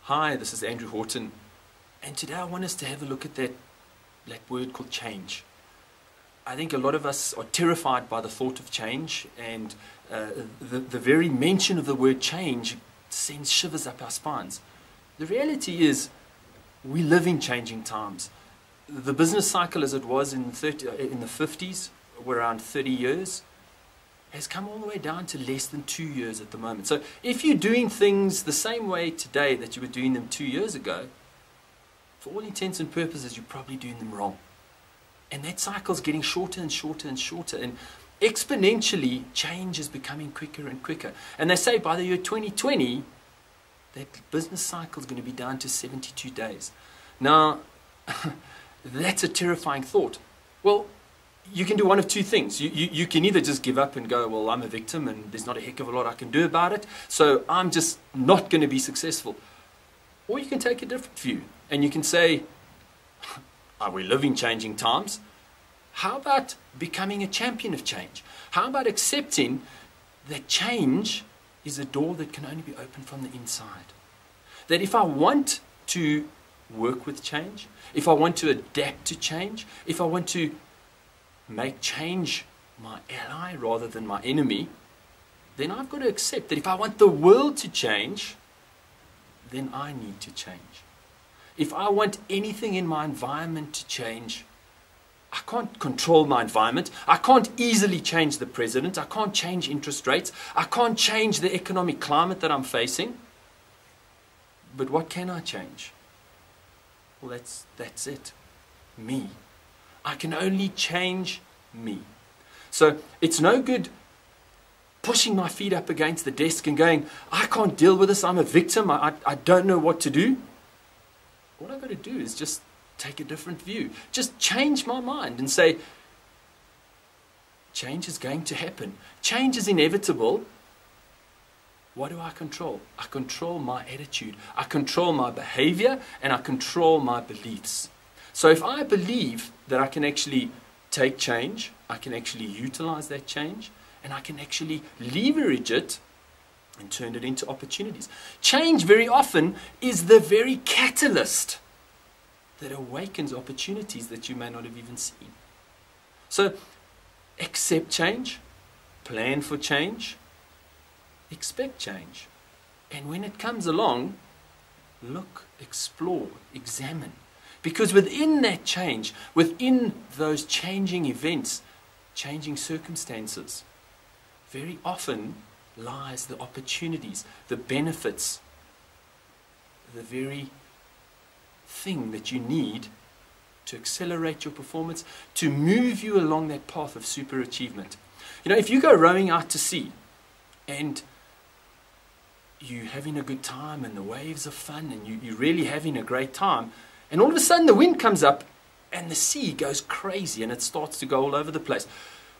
Hi, this is Andrew Horton, and today I want us to have a look at that word called change. I think a lot of us are terrified by the thought of change, and the very mention of the word change sends shivers up our spines. The reality is we live in changing times. The business cycle as it was in the 50s, around 30 years, has come all the way down to less than 2 years at the moment. So if you're doing things the same way today that you were doing them 2 years ago, for all intents and purposes, you're probably doing them wrong. And that cycle's getting shorter and shorter and shorter. And exponentially, change is becoming quicker and quicker. And they say by the year 2020, that business cycle is going to be down to 72 days. Now, that's a terrifying thought. Well, you can do one of two things. You can either just give up and go, well, I'm a victim and there's not a heck of a lot I can do about it, so I'm just not going to be successful. Or you can take a different view and you can say, we live in changing times. How about becoming a champion of change? How about accepting that change is a door that can only be opened from the inside? That if I want to work with change, if I want to adapt to change, if I want to make change my ally rather than my enemy, then I've got to accept that if I want the world to change, then I need to change. If I want anything in my environment to change, I can't control my environment. I can't easily change the president. I can't change interest rates. I can't change the economic climate that I'm facing. But what can I change? Well, that's it. Me. I can only change me. So it's no good pushing my feet up against the desk and going, I can't deal with this, I'm a victim, I don't know what to do. What I've got to do is just take a different view. Just change my mind and say, change is going to happen. Change is inevitable. What do I control? I control my attitude. I control my behavior and I control my beliefs. So if I believe that I can actually take change, I can actually utilize that change, and I can actually leverage it and turn it into opportunities. Change very often is the very catalyst that awakens opportunities that you may not have even seen. So accept change, plan for change, expect change. And when it comes along, look, explore, examine. Because within that change, within those changing events, changing circumstances, very often lies the opportunities, the benefits, the very thing that you need to accelerate your performance, to move you along that path of super achievement. You know, if you go rowing out to sea and you're having a good time and the waves are fun and you're really having a great time, and all of a sudden the wind comes up and the sea goes crazy and it starts to go all over the place.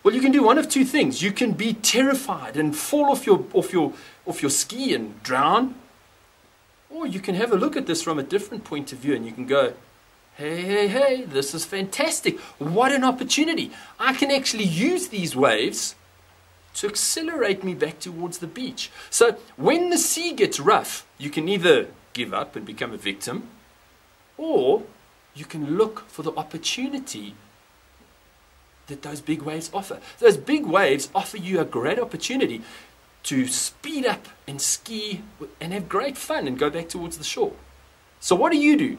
Well, you can do one of two things. You can be terrified and fall off your ski and drown. Or you can have a look at this from a different point of view and you can go, hey, this is fantastic. What an opportunity. I can actually use these waves to accelerate me back towards the beach. So when the sea gets rough, you can either give up and become a victim, or you can look for the opportunity that those big waves offer. Those big waves offer you a great opportunity to speed up and ski and have great fun and go back towards the shore. So what do?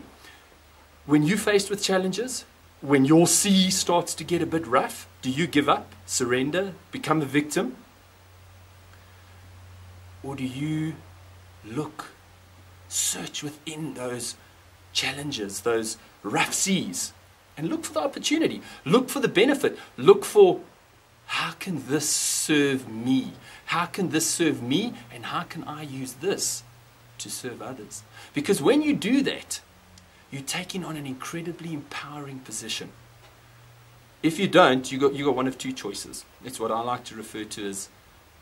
When you're faced with challenges, when your sea starts to get a bit rough, do you give up, surrender, become a victim? Or do you look, search within those challenges, those rough seas, and look for the opportunity, look for the benefit, look for how can this serve me? How can this serve me, and how can I use this to serve others? Because when you do that, you're taking on an incredibly empowering position. If you don't, you got one of two choices. It's what I like to refer to as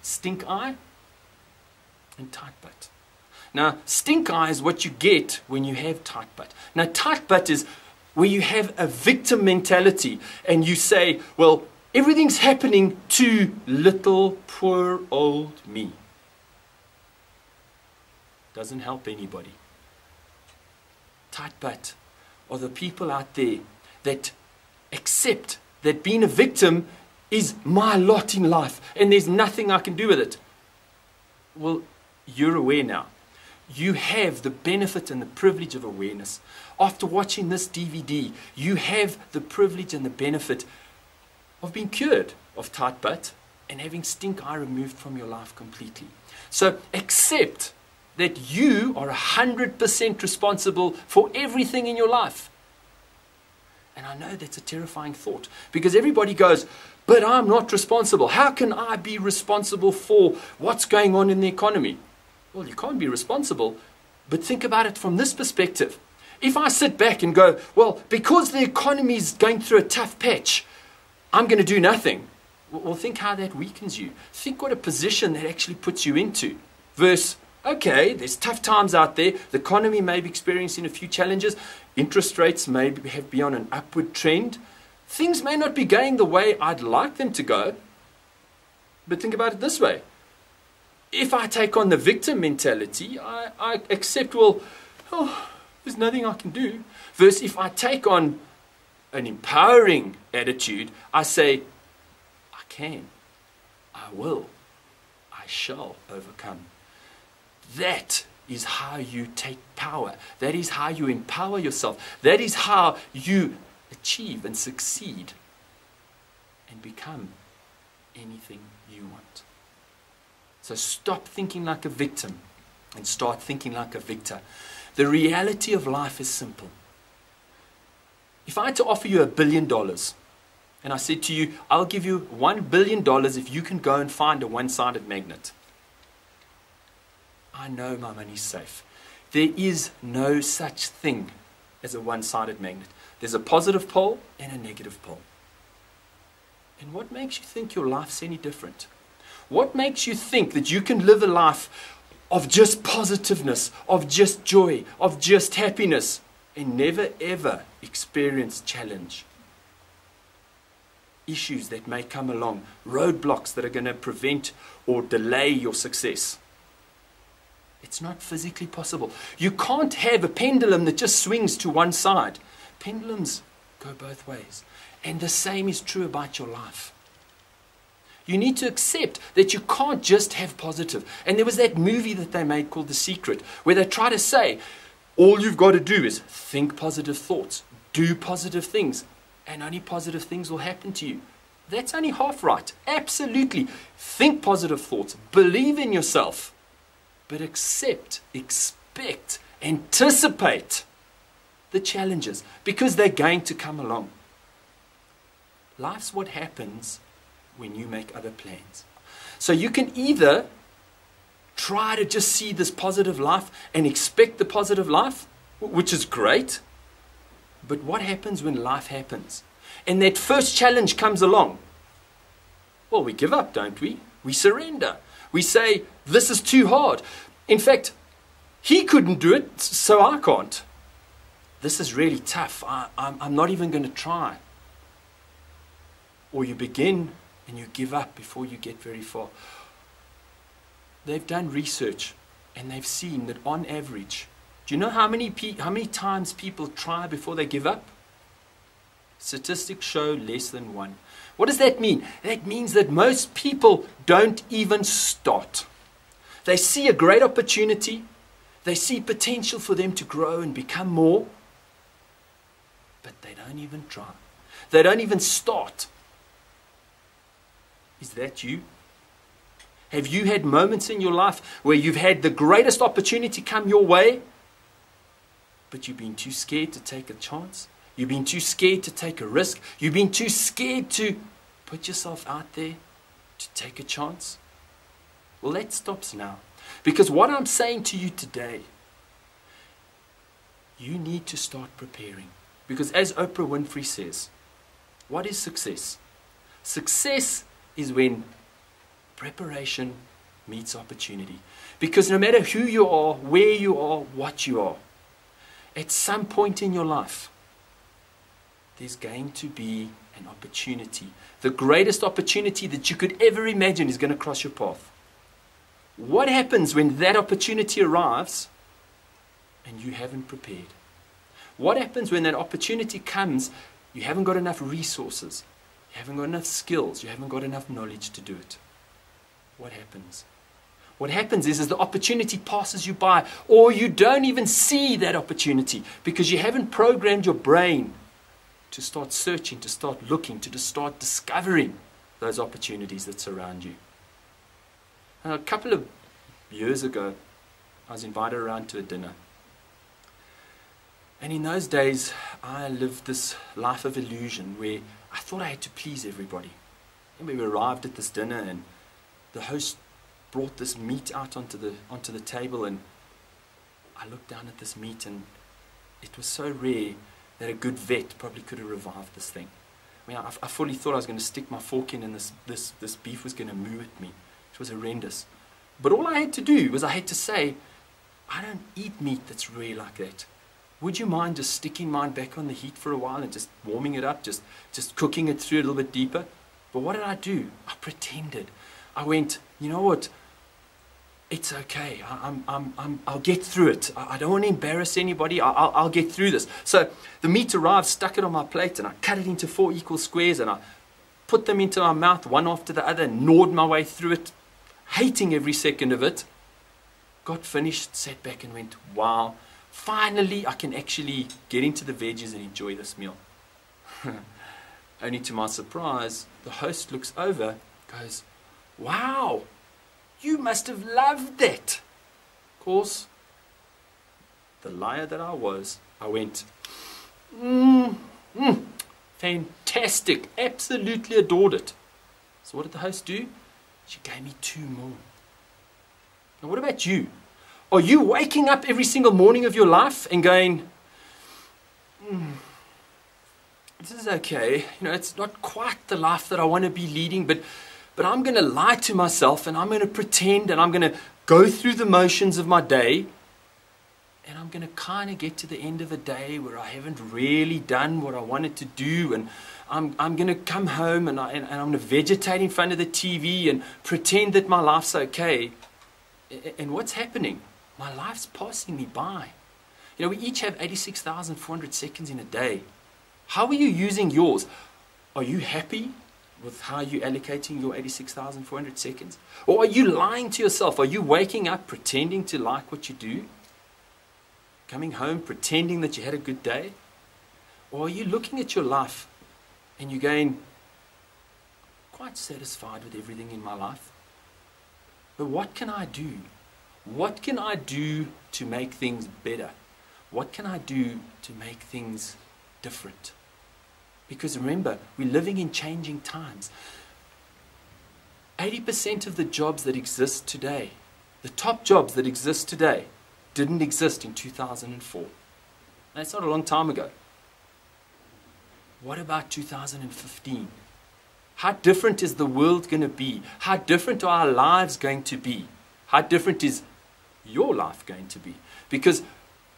stink eye and tight butt. Now, stink eye is what you get when you have tight butt. Now, tight butt is where you have a victim mentality and you say, well, everything's happening to little poor old me. Doesn't help anybody. tight butt are the people out there that accept that being a victim is my lot in life and there's nothing I can do with it. Well, you're aware now. You have the benefit and the privilege of awareness. After watching this DVD, you have the privilege and the benefit of being cured of tight butt and having stink eye removed from your life completely. So accept that you are 100% responsible for everything in your life. And I know that's a terrifying thought, because everybody goes, but I'm not responsible. How can I be responsible for what's going on in the economy? Well, you can't be responsible, but think about it from this perspective. If I sit back and go, well, because the economy is going through a tough patch, I'm going to do nothing. Well, think how that weakens you. Think what a position that actually puts you into. Versus, okay, there's tough times out there. The economy may be experiencing a few challenges. Interest rates may be on an upward trend. Things may not be going the way I'd like them to go. But think about it this way. If I take on the victim mentality, I accept, well, there's nothing I can do. Versus if I take on an empowering attitude, I say, I can, I will, I shall overcome. That is how you take power. That is how you empower yourself. That is how you achieve and succeed and become anything you want. So stop thinking like a victim and start thinking like a victor. The reality of life is simple. If I had to offer you $1 billion and I said to you, I'll give you $1 billion if you can go and find a one-sided magnet. I know my money's safe. There is no such thing as a one-sided magnet. There's a positive pole and a negative pole. And what makes you think your life's any different? What makes you think that you can live a life of just positiveness, of just joy, of just happiness, and never ever experience challenge? Issues that may come along, roadblocks that are going to prevent or delay your success. It's not physically possible. You can't have a pendulum that just swings to one side. Pendulums go both ways. And the same is true about your life. You need to accept that you can't just have positive. And there was that movie that they made called The Secret, where they try to say, all you've got to do is think positive thoughts, do positive things, and only positive things will happen to you. That's only half right. Absolutely. Think positive thoughts. Believe in yourself. But accept, expect, anticipate the challenges, because they're going to come along. Life's what happens when you make other plans. So you can either try to just see this positive life and expect the positive life, which is great. But what happens when life happens? And that first challenge comes along. Well, we give up, don't we? We surrender. We say, this is too hard. In fact, he couldn't do it, so I can't. This is really tough. I'm not even going to try. Or you begin and you give up before you get very far. They've done research and they've seen that on average, do you know how many times people try before they give up? Statistics show less than 1. What does that mean? That means that most people don't even start. They see a great opportunity. They see potential for them to grow and become more. But they don't even try. They don't even start. Is that you? Have you had moments in your life where you've had the greatest opportunity come your way, but you've been too scared to take a chance? You've been too scared to take a risk? You've been too scared to put yourself out there to take a chance? Well, that stops now. Because what I'm saying to you today, you need to start preparing. Because as Oprah Winfrey says, what is success? Success is when preparation meets opportunity. Because no matter who you are, where you are, what you are, at some point in your life, there's going to be an opportunity. The greatest opportunity that you could ever imagine is going to cross your path. What happens when that opportunity arrives and you haven't prepared? What happens when that opportunity comes? You haven't got enough resources. You haven't got enough skills. You haven't got enough knowledge to do it. What happens? What happens is the opportunity passes you by, or you don't even see that opportunity because you haven't programmed your brain to start searching, to start looking, to start discovering those opportunities that surround you. And a couple of years ago, I was invited around to a dinner. And in those days, I lived this life of illusion where I thought I had to please everybody. And we arrived at this dinner and the host brought this meat out onto the table, and I looked down at this meat and it was so rare that a good vet probably could have revived this thing. I mean, I fully thought I was going to stick my fork in and this beef was going to moo at me. It was horrendous. But all I had to do was I had to say, I don't eat meat that's rare like that. Would you mind just sticking mine back on the heat for a while and just warming it up, just cooking it through a little bit deeper? But what did I do? I pretended. I went, you know what? It's okay. I'll get through it. I don't want to embarrass anybody. I'll get through this. So the meat arrived, stuck it on my plate, and I cut it into 4 equal squares, and I put them into my mouth, one after the other, and gnawed my way through it, hating every second of it. Got finished, sat back and went, wow, finally I can actually get into the veggies and enjoy this meal. Only to my surprise, the host looks over, goes, wow, you must have loved that. Of course, the liar that I was, I went, fantastic, absolutely adored it. So what did the host do? She gave me 2 more. Now what about you? Are you waking up every single morning of your life and going, this is okay, you know, it's not quite the life that I want to be leading, but I'm going to lie to myself and I'm going to pretend and I'm going to go through the motions of my day, and I'm going to kind of get to the end of a day where I haven't really done what I wanted to do, and I'm going to come home and I'm going to vegetate in front of the TV and pretend that my life's okay. And what's happening? My life's passing me by. You know, we each have 86,400 seconds in a day. How are you using yours? Are you happy with how you're allocating your 86,400 seconds? Or are you lying to yourself? Are you waking up pretending to like what you do? Coming home pretending that you had a good day? Or are you looking at your life and you're going, quite satisfied with everything in my life, but what can I do? What can I do to make things better? What can I do to make things different? Because remember, we're living in changing times. 80% of the jobs that exist today, the top jobs that exist today, didn't exist in 2004. That's not a long time ago. What about 2015? How different is the world going to be? How different are our lives going to be? How different is your life going to be? Because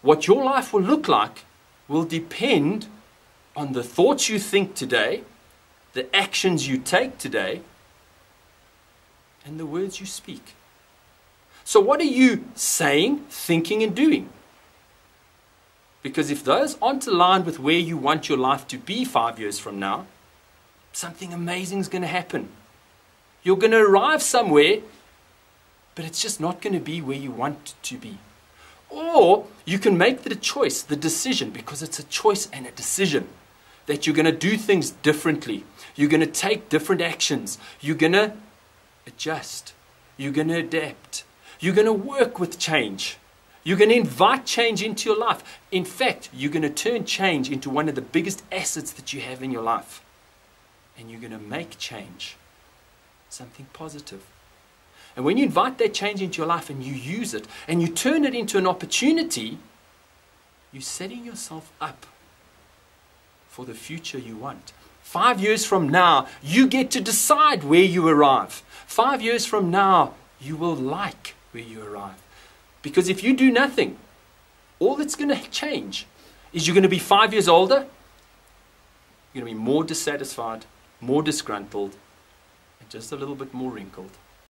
what your life will look like will depend on the thoughts you think today, the actions you take today, and the words you speak. So what are you saying, thinking, and doing? Because if those aren't aligned with where you want your life to be 5 years from now, something amazing is going to happen. You're going to arrive somewhere, but it's just not going to be where you want to be. Or you can make the choice, the decision, because it's a choice and a decision, that you're going to do things differently. You're going to take different actions. You're going to adjust. You're going to adapt. You're going to work with change. You're going to invite change into your life. In fact, you're going to turn change into one of the biggest assets that you have in your life. And you're going to make change something positive. And when you invite that change into your life and you use it and you turn it into an opportunity, you're setting yourself up for the future you want. 5 years from now, you get to decide where you arrive. 5 years from now, you will like where you arrive. Because if you do nothing, all that's going to change is you're going to be 5 years older, you're going to be more dissatisfied, more disgruntled, and just a little bit more wrinkled.